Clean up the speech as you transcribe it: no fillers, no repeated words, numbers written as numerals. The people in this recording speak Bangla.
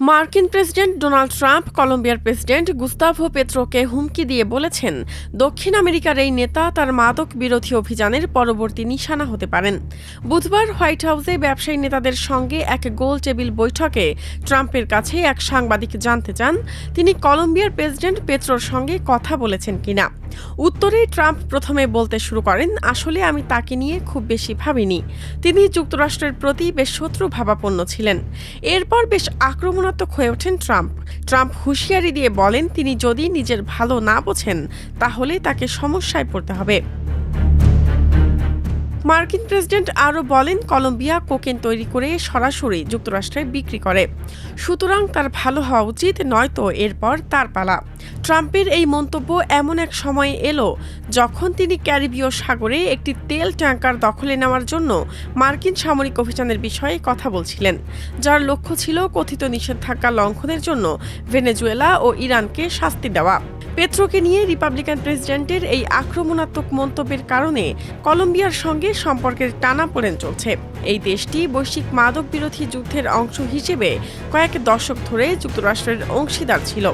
মার্কিন প্রেসিডেন্ট ডোনাল্ড ট্রাম্প কলম্বিয়ার প্রেসিডেন্ট গুস্তাভো পেত্রোকে হুমকি দিয়ে বলেছেন, দক্ষিণ আমেরিকার এই নেতা তার মাদক বিরোধী অভিযানের পরবর্তী নিশানা হতে পারেন। বুধবার হোয়াইট হাউসে ব্যবসায়ী নেতাদের সঙ্গে এক গোল টেবিল বৈঠকে ট্রাম্পের কাছে এক সাংবাদিক জানতে চান তিনি কলম্বিয়ার প্রেসিডেন্ট পেত্রোর সঙ্গে কথা বলেছেন কিনা। উত্তরে ট্রাম্প প্রথমে বলতে শুরু করেন, আসলে আমি তাকে নিয়ে খুব বেশি ভাবিনি। তিনি যুক্তরাষ্ট্রের প্রতি বেশ শত্রুভাবাপন্ন ছিলেন। এরপর বেশ আক্রমণাত্মক হয়ে ওঠেন ট্রাম্প হুঁশিয়ারি দিয়ে বলেন, তিনি যদি নিজের ভালো না বোঝেন তাহলে তাকে সমস্যায় পড়তে হবে। মার্কিন প্রেসিডেন্ট আরও বলেন, কলম্বিয়া কোকেন তৈরি করে সরাসরি যুক্তরাষ্ট্রে বিক্রি করে, সুতরাং তার ভালো হওয়া উচিত, নয়তো এরপর তার পালা। ট্রাম্পের এই মন্তব্য এমন এক সময়ে এলো যখন তিনি ক্যারিবীয় সাগরে একটি তেল ট্যাঙ্কার দখলে নেওয়ার জন্য মার্কিন সামরিক অভিযানের বিষয়ে কথা বলছিলেন, যার লক্ষ্য ছিল কথিত নিষেধাজ্ঞা লঙ্ঘনের জন্য ভেনেজুয়েলা ও ইরানকে শাস্তি দেওয়া। পেত্রোকে নিয়ে রিপাবলিকান প্রেসিডেন্টের এই আক্রমণাত্মক মন্তব্যের কারণে কলম্বিয়ার সঙ্গে সম্পর্কের টানাপোড়েন চলছে। এই দেশটি বৈশ্বিক মাদক বিরোধী যুদ্ধের অংশ হিসেবে কয়েক দশক ধরে যুক্তরাষ্ট্রের অংশীদার ছিল।